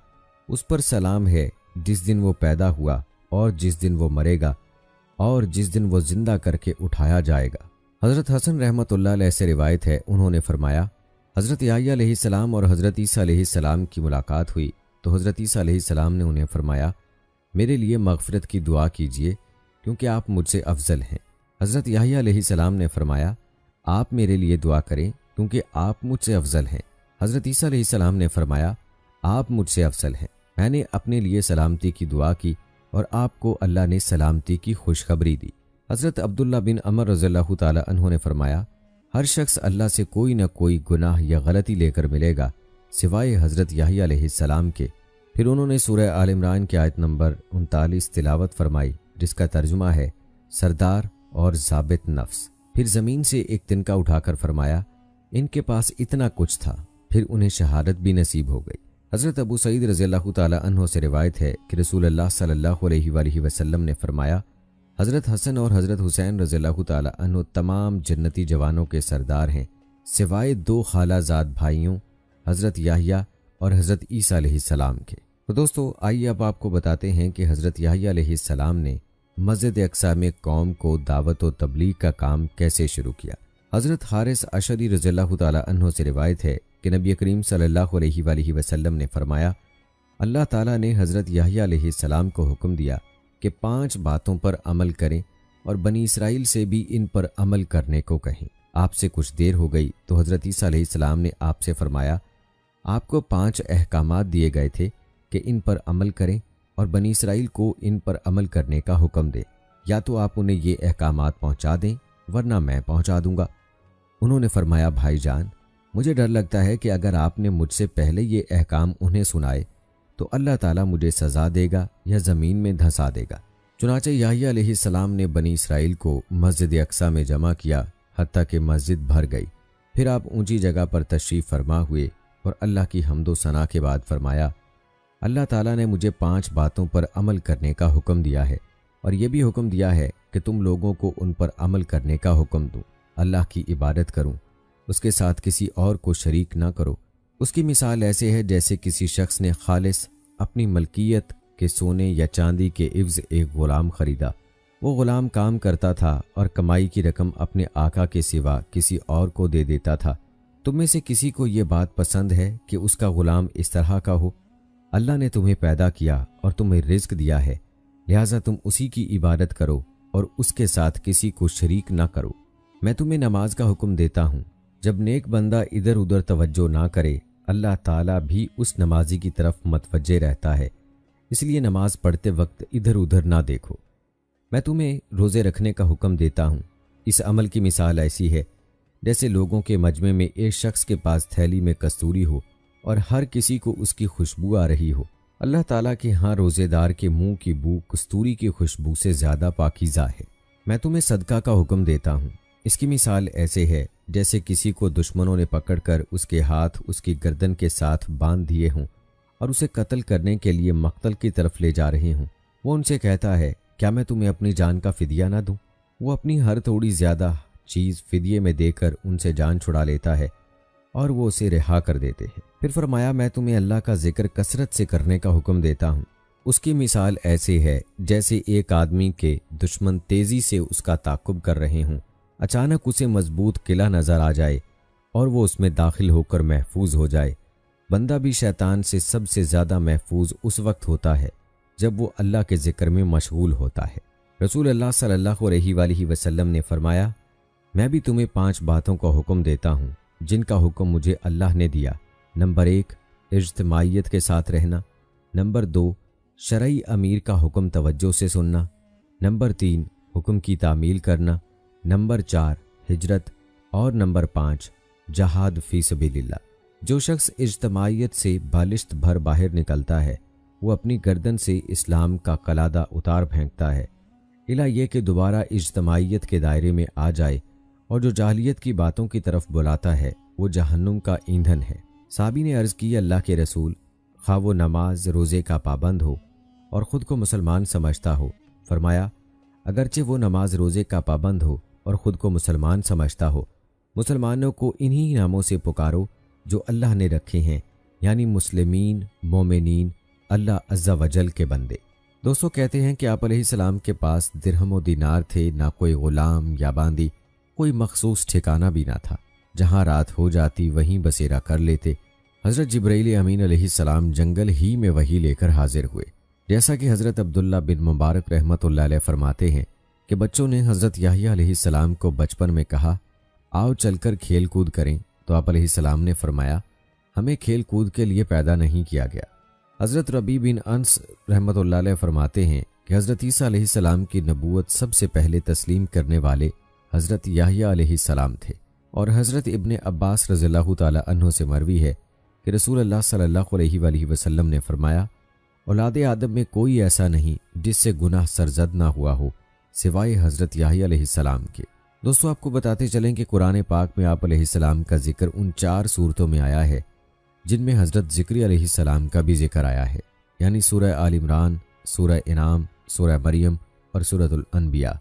اس پر سلام ہے جس دن وہ پیدا ہوا اور جس دن وہ مرے گا اور جس دن وہ زندہ کر کے اٹھایا جائے گا۔ حضرت حسن رحمۃ اللہ علیہ سے روایت ہے، انہوں نے فرمایا، حضرت یحییٰ علیہ السلام اور حضرت عیسیٰ علیہ السلام کی ملاقات ہوئی تو حضرت عیسیٰ علیہ السلام نے انہیں فرمایا، میرے لیے مغفرت کی دعا کیجیے کیونکہ آپ مجھ سے افضل ہیں۔ حضرت یحییٰ علیہ السلام نے فرمایا، آپ میرے لیے دعا کریں کیونکہ آپ مجھ سے افضل ہیں۔ حضرت عیسیٰ علیہ السلام نے فرمایا، آپ مجھ سے افضل ہیں۔ میں نے اپنے لیے سلامتی کی دعا کی اور آپ کو اللہ نے سلامتی کی خوشخبری دی۔ حضرت عبداللہ بن عمر رضی اللہ تعالی عنہ نے فرمایا، ہر شخص اللہ سے کوئی نہ کوئی گناہ یا غلطی لے کر ملے گا سوائے حضرت یحییٰ علیہ السلام کے۔ پھر انہوں نے سورہ آل عمران کی آیت نمبر 39 تلاوت فرمائی، جس کا ترجمہ ہے سردار اور ضابط نفس۔ پھر زمین سے ایک تنکا اٹھا کر فرمایا، ان کے پاس اتنا کچھ تھا، پھر انہیں شہادت بھی نصیب ہو گئی۔ حضرت ابو سعید رضی اللہ تعالی عنہ سے روایت ہے کہ رسول اللہ صلی اللہ علیہ وآلہ وسلم نے فرمایا، حضرت حسن اور حضرت حسین رضی اللہ تعالی عنہ تمام جنتی جوانوں کے سردار ہیں سوائے 2 خالہ زاد بھائیوں حضرت یحییٰ اور حضرت عیسیٰ علیہ السلام کے۔ تو دوستو آئیے اب آپ کو بتاتے ہیں کہ حضرت یحییٰ علیہ السلام نے مسجد اقصیٰ میں قوم کو دعوت و تبلیغ کا کام کیسے شروع کیا۔ حضرت حارث اشعری رضی اللہ تعالی عنہ سے روایت ہے کہ نبی کریم صلی اللہ علیہ وآلہ وسلم نے فرمایا، اللہ تعالیٰ نے حضرت یحییٰ علیہ السلام کو حکم دیا کہ 5 باتوں پر عمل کریں اور بنی اسرائیل سے بھی ان پر عمل کرنے کو کہیں۔ آپ سے کچھ دیر ہو گئی تو حضرت عیسیٰ علیہ السلام نے آپ سے فرمایا، آپ کو 5 احکامات دیے گئے تھے کہ ان پر عمل کریں اور بنی اسرائیل کو ان پر عمل کرنے کا حکم دے، یا تو آپ انہیں یہ احکامات پہنچا دیں ورنہ میں پہنچا دوں گا۔ انہوں نے فرمایا بھائی جان، مجھے ڈر لگتا ہے کہ اگر آپ نے مجھ سے پہلے یہ احکام انہیں سنائے تو اللہ تعالیٰ مجھے سزا دے گا یا زمین میں دھنسا دے گا۔ چنانچہ یحییٰ علیہ السلام نے بنی اسرائیل کو مسجد اقصیٰ میں جمع کیا حتیٰ کہ مسجد بھر گئی۔ پھر آپ اونچی جگہ پر تشریف فرما ہوئے اور اللہ کی حمد و ثنا کے بعد فرمایا، اللہ تعالیٰ نے مجھے 5 باتوں پر عمل کرنے کا حکم دیا ہے، اور یہ بھی حکم دیا ہے کہ تم لوگوں کو ان پر عمل کرنے کا حکم دوں۔ اللہ کی عبادت کروں، اس کے ساتھ کسی اور کو شریک نہ کرو۔ اس کی مثال ایسے ہے جیسے کسی شخص نے خالص اپنی ملکیت کے سونے یا چاندی کے عوض ایک غلام خریدا۔ وہ غلام کام کرتا تھا اور کمائی کی رقم اپنے آقا کے سوا کسی اور کو دے دیتا تھا۔ تم میں سے کسی کو یہ بات پسند ہے کہ اس کا غلام اس طرح کا ہو؟ اللہ نے تمہیں پیدا کیا اور تمہیں رزق دیا ہے، لہٰذا تم اسی کی عبادت کرو اور اس کے ساتھ کسی کو شریک نہ کرو۔ میں تمہیں نماز کا حکم دیتا ہوں، جب نیک بندہ ادھر ادھر توجہ نہ کرے اللہ تعالیٰ بھی اس نمازی کی طرف متوجہ رہتا ہے، اس لیے نماز پڑھتے وقت ادھر ادھر نہ دیکھو۔ میں تمہیں روزے رکھنے کا حکم دیتا ہوں، اس عمل کی مثال ایسی ہے جیسے لوگوں کے مجمع میں ایک شخص کے پاس تھیلی میں کستوری ہو اور ہر کسی کو اس کی خوشبو آ رہی ہو۔ اللہ تعالیٰ کے ہاں روزے دار کے منہ کی بو کستوری کی خوشبو سے زیادہ پاکیزہ ہے۔ میں تمہیں صدقہ کا حکم دیتا ہوں، اس کی مثال ایسے ہے جیسے کسی کو دشمنوں نے پکڑ کر اس کے ہاتھ اس کی گردن کے ساتھ باندھ دیے ہوں اور اسے قتل کرنے کے لیے مقتل کی طرف لے جا رہے ہوں۔ وہ ان سے کہتا ہے، کیا میں تمہیں اپنی جان کا فدیہ نہ دوں؟ وہ اپنی ہر تھوڑی زیادہ چیز فدیے میں دے کر ان سے جان چھڑا لیتا ہے اور وہ اسے رہا کر دیتے ہیں۔ پھر فرمایا، میں تمہیں اللہ کا ذکر کثرت سے کرنے کا حکم دیتا ہوں۔ اس کی مثال ایسے ہے جیسے ایک آدمی کے دشمن تیزی سے اس کا تعاقب کر رہے ہوں، اچانک اسے مضبوط قلعہ نظر آ جائے اور وہ اس میں داخل ہو کر محفوظ ہو جائے۔ بندہ بھی شیطان سے سب سے زیادہ محفوظ اس وقت ہوتا ہے جب وہ اللہ کے ذکر میں مشغول ہوتا ہے۔ رسول اللہ صلی اللہ علیہ وآلہ وسلم نے فرمایا، میں بھی تمہیں 5 باتوں کا حکم دیتا ہوں جن کا حکم مجھے اللہ نے دیا۔ نمبر 1، اجتماعیت کے ساتھ رہنا۔ نمبر 2، شرعی امیر کا حکم توجہ سے سننا۔ نمبر 3، حکم کی تعمیل کرنا۔ نمبر 4، ہجرت۔ اور نمبر 5، جہاد فی سبیل اللہ۔ جو شخص اجتماعیت سے بالشت بھر باہر نکلتا ہے وہ اپنی گردن سے اسلام کا قلادہ اتار پھینکتا ہے، الا یہ کہ دوبارہ اجتماعیت کے دائرے میں آ جائے، اور جو جاہلیت کی باتوں کی طرف بلاتا ہے وہ جہنم کا ایندھن ہے۔ صحابی نے عرض کی، اللہ کے رسول، خواہ وہ نماز روزے کا پابند ہو اور خود کو مسلمان سمجھتا ہو۔ فرمایا، اگرچہ وہ نماز روزے کا پابند ہو اور خود کو مسلمان سمجھتا ہو، مسلمانوں کو انہی ناموں سے پکارو جو اللہ نے رکھے ہیں، یعنی مسلمین، مومنین، اللہ عز و جل کے بندے۔ دوستو، کہتے ہیں کہ آپ علیہ السلام کے پاس درہم و دینار تھے، نہ کوئی غلام یا باندی، کوئی مخصوص ٹھکانہ بھی نہ تھا۔ جہاں رات ہو جاتی وہیں بسیرا کر لیتے۔ حضرت جبرائیل امین علیہ السلام جنگل ہی میں وحی لے کر حاضر ہوئے، جیسا کہ حضرت عبداللہ بن مبارک رحمۃ اللہ علیہ فرماتے ہیں کہ بچوں نے حضرت یحییٰ علیہ السلام کو بچپن میں کہا، آؤ چل کر کھیل کود کریں، تو آپ علیہ السلام نے فرمایا، ہمیں کھیل کود کے لیے پیدا نہیں کیا گیا۔ حضرت ربیع بن انس رحمۃ اللہ علیہ فرماتے ہیں کہ حضرت عیسیٰ علیہ السلام کی نبوت سب سے پہلے تسلیم کرنے والے حضرت یحییٰ علیہ السلام تھے، اور حضرت ابن عباس رضی اللہ تعالی عنہ سے مروی ہے کہ رسول اللہ صلی اللہ علیہ وآلہ وسلم نے فرمایا، اولاد آدم میں کوئی ایسا نہیں جس سے گناہ سرزد نہ ہوا ہو سوائے حضرت یحییٰ علیہ السلام کے۔ دوستو، آپ کو بتاتے چلیں کہ قرآن پاک میں آپ علیہ السلام کا ذکر ان 4 صورتوں میں آیا ہے جن میں حضرت ذکری علیہ السلام کا بھی ذکر آیا ہے، یعنی سورہ آل عمران، سورہ انعام، سورہ مریم اور سورۃ الانبیاء۔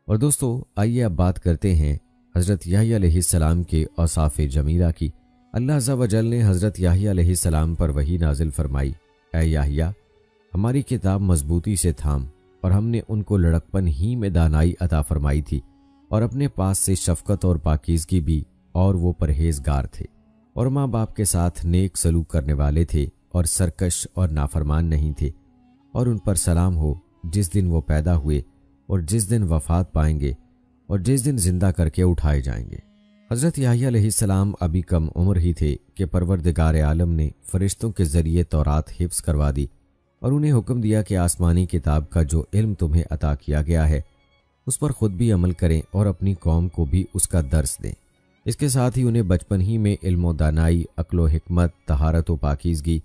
اور دوستو، آئیے اب بات کرتے ہیں حضرت یحییٰ علیہ السلام کے اوصاف جمیلہ کی۔ اللہ عز و جل نے حضرت یحییٰ علیہ السلام پر وحی نازل فرمائی، اے یحییٰ، ہماری کتاب مضبوطی سے تھام، اور ہم نے ان کو لڑکپن ہی میں دانائی عطا فرمائی تھی، اور اپنے پاس سے شفقت اور پاکیزگی بھی، اور وہ پرہیزگار تھے، اور ماں باپ کے ساتھ نیک سلوک کرنے والے تھے، اور سرکش اور نافرمان نہیں تھے۔ اور ان پر سلام ہو جس دن وہ پیدا ہوئے اور جس دن وفات پائیں گے اور جس دن زندہ کر کے اٹھائے جائیں گے۔ حضرت یحییٰ علیہ السلام ابھی کم عمر ہی تھے کہ پروردگار عالم نے فرشتوں کے ذریعے تورات حفظ کروا دی، اور انہیں حکم دیا کہ آسمانی کتاب کا جو علم تمہیں عطا کیا گیا ہے اس پر خود بھی عمل کریں اور اپنی قوم کو بھی اس کا درس دیں۔ اس کے ساتھ ہی انہیں بچپن ہی میں علم و دانائی، عقل و حکمت، طہارت و پاکیزگی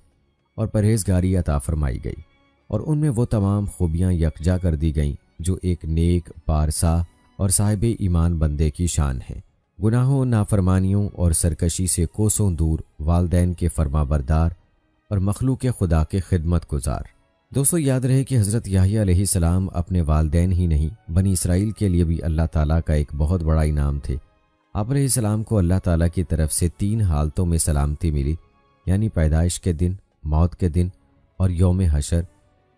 اور پرہیزگاری عطا فرمائی گئی، اور ان میں وہ تمام خوبیاں یکجا کر دی گئیں جو ایک نیک، پارسا اور صاحب ایمان بندے کی شان ہے۔ گناہوں، نافرمانیوں اور سرکشی سے کوسوں دور، والدین کے فرما بردار اور مخلوق خدا کے خدمت گزار۔ دوستو، یاد رہے کہ حضرت یحییٰ علیہ السلام اپنے والدین ہی نہیں، بنی اسرائیل کے لیے بھی اللہ تعالیٰ کا ایک بہت بڑا انعام تھے۔ آپ علیہ السلام کو اللہ تعالیٰ کی طرف سے 3 حالتوں میں سلامتی ملی، یعنی پیدائش کے دن، موت کے دن اور یوم حشر۔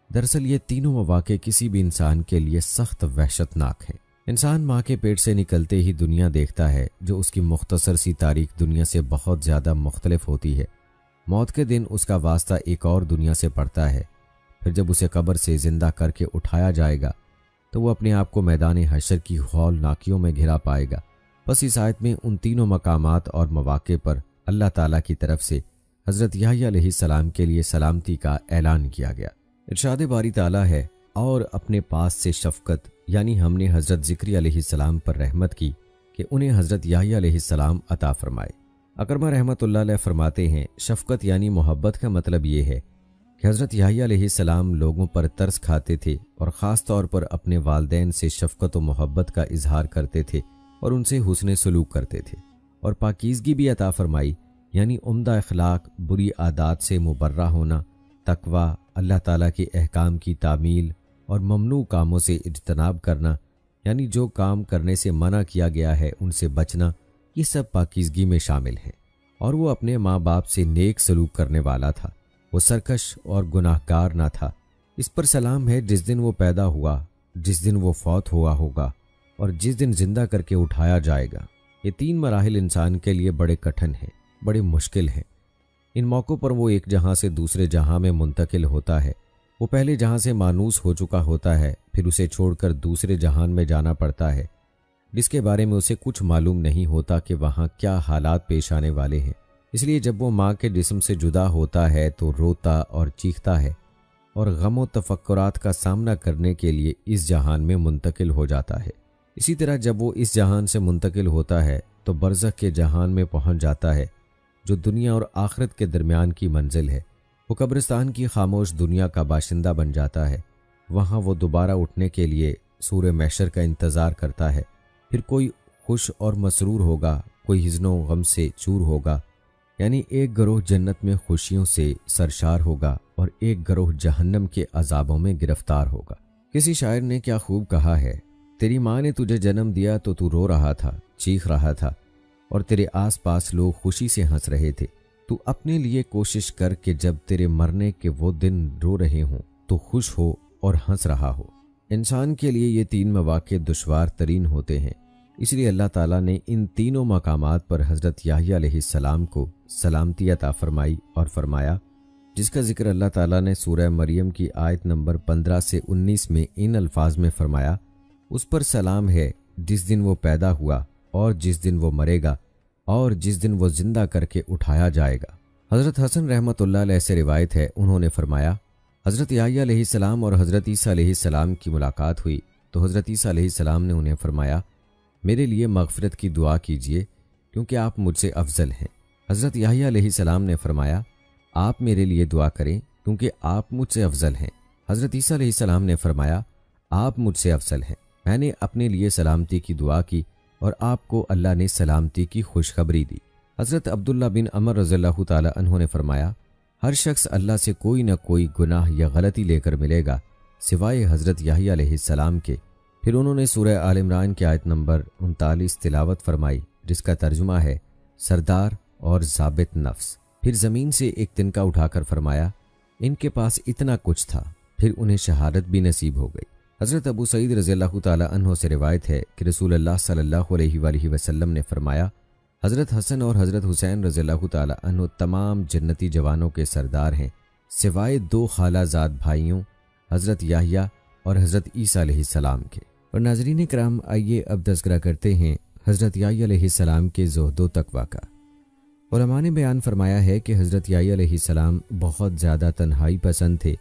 دراصل یہ تینوں مواقع کسی بھی انسان کے لیے سخت وحشتناک ہیں۔ انسان ماں کے پیٹ سے نکلتے ہی دنیا دیکھتا ہے جو اس کی مختصر سی تاریخ دنیا سے بہت زیادہ مختلف ہوتی ہے۔ موت کے دن اس کا واسطہ ایک اور دنیا سے پڑتا ہے۔ پھر جب اسے قبر سے زندہ کر کے اٹھایا جائے گا تو وہ اپنے آپ کو میدان حشر کی ہولناکیوں میں گھرا پائے گا۔ بس اس آیت میں ان تینوں مقامات اور مواقع پر اللہ تعالیٰ کی طرف سے حضرت یحییٰ علیہ السلام کے لیے سلامتی کا اعلان کیا گیا۔ ارشاد باری تعالیٰ ہے، اور اپنے پاس سے شفقت، یعنی ہم نے حضرت زکریا علیہ السلام پر رحمت کی کہ انہیں حضرت یحییٰ علیہ السلام عطا فرمائے۔ اکرمہ رحمۃ اللہ علیہ فرماتے ہیں، شفقت یعنی محبت کا مطلب یہ ہے کہ حضرت یحییٰ علیہ السلام لوگوں پر ترس کھاتے تھے اور خاص طور پر اپنے والدین سے شفقت و محبت کا اظہار کرتے تھے اور ان سے حسن سلوک کرتے تھے، اور پاکیزگی بھی عطا فرمائی، یعنی عمدہ اخلاق، بری عادات سے مبرہ ہونا، تقوی، اللہ تعالیٰ کے احکام کی تعمیل اور ممنوع کاموں سے اجتناب کرنا، یعنی جو کام کرنے سے منع کیا گیا ہے ان سے بچنا، یہ سب پاکیزگی میں شامل ہیں۔ اور وہ اپنے ماں باپ سے نیک سلوک کرنے والا تھا، وہ سرکش اور گناہ گار نہ تھا۔ اس پر سلام ہے جس دن وہ پیدا ہوا، جس دن وہ فوت ہوا ہوگا اور جس دن زندہ کر کے اٹھایا جائے گا۔ یہ 3 مراحل انسان کے لیے بڑے کٹھن ہیں، بڑے مشکل ہیں۔ ان موقعوں پر وہ ایک جہاں سے دوسرے جہاں میں منتقل ہوتا ہے۔ وہ پہلے جہاں سے مانوس ہو چکا ہوتا ہے، پھر اسے چھوڑ کر دوسرے جہان میں جانا پڑتا ہے جس کے بارے میں اسے کچھ معلوم نہیں ہوتا کہ وہاں کیا حالات پیش آنے والے ہیں۔ اس لیے جب وہ ماں کے جسم سے جدا ہوتا ہے تو روتا اور چیختا ہے اور غم و تفکرات کا سامنا کرنے کے لیے اس جہان میں منتقل ہو جاتا ہے۔ اسی طرح جب وہ اس جہان سے منتقل ہوتا ہے تو برزخ کے جہان میں پہنچ جاتا ہے جو دنیا اور آخرت کے درمیان کی منزل ہے۔ وہ قبرستان کی خاموش دنیا کا باشندہ بن جاتا ہے۔ وہاں وہ دوبارہ اٹھنے کے لیے سور محشر کا انتظار کرتا ہے۔ پھر کوئی خوش اور مسرور ہوگا، کوئی حزن و غم سے چور ہوگا، یعنی ایک گروہ جنت میں خوشیوں سے سرشار ہوگا اور ایک گروہ جہنم کے عذابوں میں گرفتار ہوگا۔ کسی شاعر نے کیا خوب کہا ہے، تیری ماں نے تجھے جنم دیا تو تو رو رہا تھا، چیخ رہا تھا، اور تیرے آس پاس لوگ خوشی سے ہنس رہے تھے۔ تو اپنے لیے کوشش کر کہ جب تیرے مرنے کے وہ دن رو رہے ہوں تو خوش ہو اور ہنس رہا ہو۔ انسان کے لیے یہ 3 مواقع دشوار ترین ہوتے ہیں، اس لیے اللہ تعالیٰ نے ان تینوں مقامات پر حضرت یحییٰ علیہ السلام کو سلامتی عطا فرمائی اور فرمایا، جس کا ذکر اللہ تعالیٰ نے سورہ مریم کی آیت نمبر 15 سے 19 میں ان الفاظ میں فرمایا، اس پر سلام ہے جس دن وہ پیدا ہوا اور جس دن وہ مرے گا اور جس دن وہ زندہ کر کے اٹھایا جائے گا۔ حضرت حسن رحمۃ اللہ علیہ سے روایت ہے، انہوں نے فرمایا، حضرت یحییٰ علیہ السلام اور حضرت عیسیٰ علیہ السلام کی ملاقات ہوئی تو حضرت عیسیٰ علیہ السلام نے انہیں فرمایا، میرے لیے مغفرت کی دعا کیجیے کیونکہ آپ مجھ سے افضل ہیں۔ حضرت یحییٰ علیہ السلام نے فرمایا، آپ میرے لیے دعا کریں کیونکہ آپ مجھ سے افضل ہیں۔ حضرت عیسیٰ علیہ السلام نے فرمایا، آپ مجھ سے افضل ہیں۔ میں نے اپنے لیے سلامتی کی دعا کی اور آپ کو اللہ نے سلامتی کی خوشخبری دی۔ حضرت عبداللہ بن عمر رضی اللہ تعالی عنہ نے فرمایا، ہر شخص اللہ سے کوئی نہ کوئی گناہ یا غلطی لے کر ملے گا سوائے حضرت یحییٰ علیہ السلام کے۔ پھر انہوں نے سورہ آل عمران کی آیت نمبر 39 تلاوت فرمائی، جس کا ترجمہ ہے سردار اور ضابط نفس۔ پھر زمین سے ایک تنکا اٹھا کر فرمایا، ان کے پاس اتنا کچھ تھا، پھر انہیں شہادت بھی نصیب ہو گئی۔ حضرت ابو سعید رضی اللہ تعالی عنہ سے روایت ہے کہ رسول اللہ صلی اللہ علیہ وآلہ وسلم نے فرمایا، حضرت حسن اور حضرت حسین رضی اللہ تعالی عنہ تمام جنتی جوانوں کے سردار ہیں سوائے 2 خالہ زاد بھائیوں حضرت یحییٰ اور حضرت عیسیٰ علیہ السلام کے۔ اور ناظرین کرام، آئیے اب تذکرہ کرتے ہیں حضرت یحییٰ علیہ السلام کے زہد و تقویٰ کا۔ علماء نے بیان فرمایا ہے کہ حضرت یحییٰ علیہ السلام بہت زیادہ تنہائی پسند تھے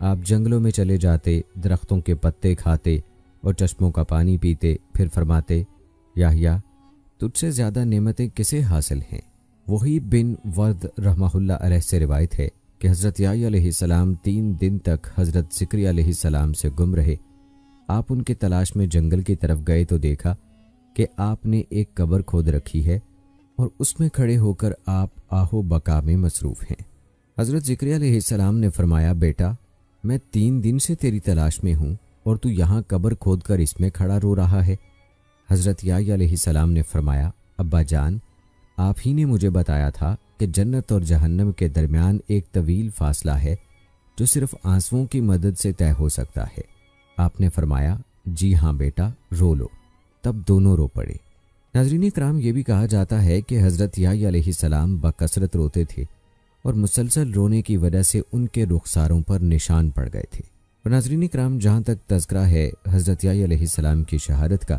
آپ جنگلوں میں چلے جاتے، درختوں کے پتے کھاتے اور چشموں کا پانی پیتے، پھر فرماتے یحییٰ تجھ سے زیادہ نعمتیں کسے حاصل ہیں؟ وہی بن ورد رحمہ اللہ علیہ سے روایت ہے کہ حضرت یحییٰ علیہ السلام 3 دن تک حضرت زکریا علیہ السلام سے گم رہے۔ آپ ان کی تلاش میں جنگل کی طرف گئے تو دیکھا کہ آپ نے ایک قبر کھود رکھی ہے اور اس میں کھڑے ہو کر آپ آہو بقا میں مصروف ہیں۔ حضرت زکریا علیہ السلام نے فرمایا بیٹا میں 3 دن سے تیری تلاش میں ہوں اور تو یہاں قبر کھود کر اس میں کھڑا رو رہا ہے۔ حضرت یحییٰ علیہ السلام نے فرمایا ابا جان آپ ہی نے مجھے بتایا تھا کہ جنت اور جہنم کے درمیان ایک طویل فاصلہ ہے جو صرف آنسوؤں کی مدد سے طے ہو سکتا ہے۔ آپ نے فرمایا جی ہاں بیٹا رو لو، تب دونوں رو پڑے۔ ناظرین کرام یہ بھی کہا جاتا ہے کہ حضرت یحییٰ علیہ السلام بکثرت روتے تھے اور مسلسل رونے کی وجہ سے ان کے رخساروں پر نشان پڑ گئے تھے۔ اور ناظرین کرام جہاں تک تذکرہ ہے حضرت یحییٰ علیہ السلام کی شہادت کا،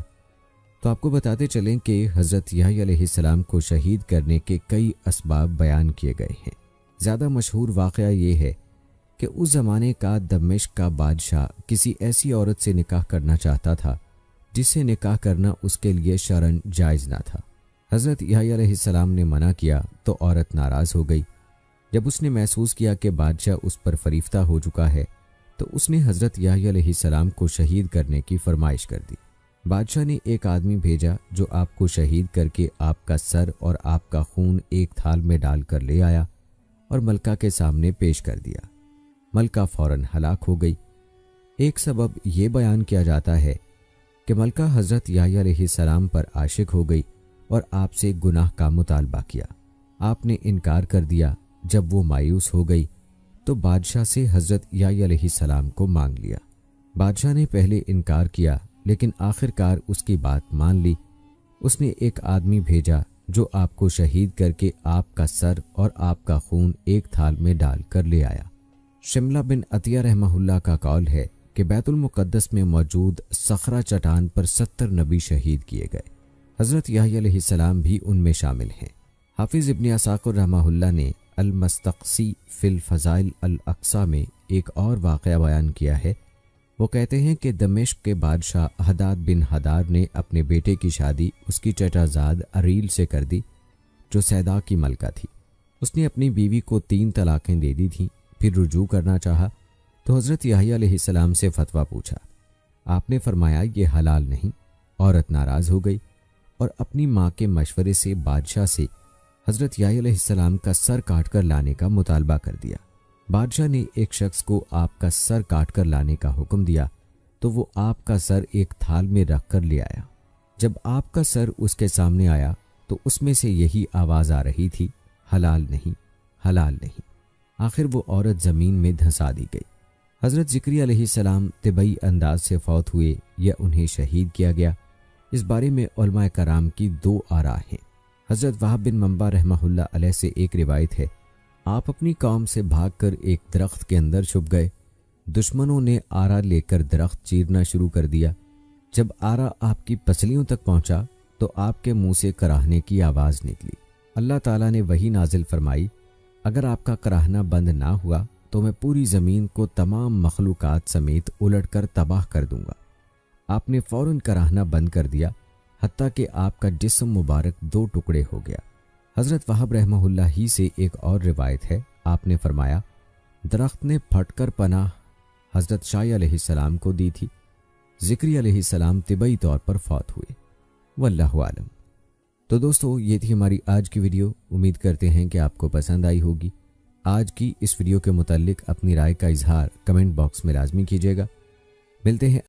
تو آپ کو بتاتے چلیں کہ حضرت یحییٰ علیہ السلام کو شہید کرنے کے کئی اسباب بیان کیے گئے ہیں۔ زیادہ مشہور واقعہ یہ ہے کہ اس زمانے کا دمشق کا بادشاہ کسی ایسی عورت سے نکاح کرنا چاہتا تھا جس سے نکاح کرنا اس کے لیے شرعاً جائز نہ تھا۔ حضرت یحییٰ علیہ السلام نے منع کیا تو عورت ناراض ہو گئی۔ جب اس نے محسوس کیا کہ بادشاہ اس پر فریفتہ ہو چکا ہے تو اس نے حضرت یحییٰ علیہ السلام کو شہید کرنے کی فرمائش کر دی۔ بادشاہ نے ایک آدمی بھیجا جو آپ کو شہید کر کے آپ کا سر اور آپ کا خون ایک تھال میں ڈال کر لے آیا اور ملکہ کے سامنے پیش کر دیا۔ ملکہ فوراً ہلاک ہو گئی۔ ایک سبب یہ بیان کیا جاتا ہے کہ ملکہ حضرت یحییٰ علیہ السلام پر عاشق ہو گئی اور آپ سے گناہ کا مطالبہ کیا۔ آپ نے انکار کر دیا۔ جب وہ مایوس ہو گئی تو بادشاہ سے حضرت یحییٰ علیہ السلام کو مانگ لیا۔ بادشاہ نے پہلے انکار کیا لیکن آخر کار اس کی بات مان لی۔ اس نے ایک آدمی بھیجا جو آپ کو شہید کر کے آپ کا سر اور آپ کا خون ایک تھال میں ڈال کر لے آیا۔ شملہ بن عطیہ رحمہ اللہ کا قول ہے کہ بیت المقدس میں موجود صخرہ چٹان پر 70 نبی شہید کیے گئے۔ حضرت یحییٰ علیہ السلام بھی ان میں شامل ہیں۔ حافظ ابن عساکر رحمہ اللہ نے المستقصی فی الفضائل الاقصی میں ایک اور واقعہ بیان کیا ہے۔ وہ کہتے ہیں کہ دمشق کے بادشاہ حداد بن حدار نے اپنے بیٹے کی شادی اس کی چچا زاد عریل سے کر دی جو سیدا کی ملکہ تھی۔ اس نے اپنی بیوی کو 3 طلاقیں دے دی تھیں، پھر رجوع کرنا چاہا تو حضرت یحییٰ علیہ السلام سے فتویٰ پوچھا۔ آپ نے فرمایا یہ حلال نہیں۔ عورت ناراض ہو گئی اور اپنی ماں کے مشورے سے بادشاہ سے حضرت یحییٰ علیہ السلام کا سر کاٹ کر لانے کا مطالبہ کر دیا۔ بادشاہ نے ایک شخص کو آپ کا سر کاٹ کر لانے کا حکم دیا تو وہ آپ کا سر ایک تھال میں رکھ کر لے آیا۔ جب آپ کا سر اس کے سامنے آیا تو اس میں سے یہی آواز آ رہی تھی حلال نہیں، حلال نہیں۔ آخر وہ عورت زمین میں دھنسا دی گئی۔ حضرت زکریا علیہ السلام طبعی انداز سے فوت ہوئے یا انہیں شہید کیا گیا، اس بارے میں علماء کرام کی 2 آراء ہیں۔ حضرت وہب بن منبع رحمہ اللہ علیہ سے ایک روایت ہے، آپ اپنی قوم سے بھاگ کر ایک درخت کے اندر چھپ گئے۔ دشمنوں نے آرا لے کر درخت چیرنا شروع کر دیا۔ جب آرا آپ کی پسلیوں تک پہنچا تو آپ کے منہ سے کراہنے کی آواز نکلی۔ اللہ تعالیٰ نے وحی نازل فرمائی اگر آپ کا کراہنا بند نہ ہوا تو میں پوری زمین کو تمام مخلوقات سمیت الٹ کر تباہ کر دوں گا۔ آپ نے فوراً کراہنا بند کر دیا حتیٰ کہ آپ کا جسم مبارک 2 ٹکڑے ہو گیا۔ حضرت وہب رحمہ اللہ ہی سے ایک اور روایت ہے، آپ نے فرمایا درخت نے پھٹ کر پناہ حضرت شاہ علیہ السلام کو دی تھی۔ زکریا علیہ السلام طبعی طور پر فوت ہوئے، واللہ عالم۔ تو دوستو یہ تھی ہماری آج کی ویڈیو، امید کرتے ہیں کہ آپ کو پسند آئی ہوگی۔ آج کی اس ویڈیو کے متعلق اپنی رائے کا اظہار کمنٹ باکس میں لازمی کیجیے گا۔ ملتے ہیں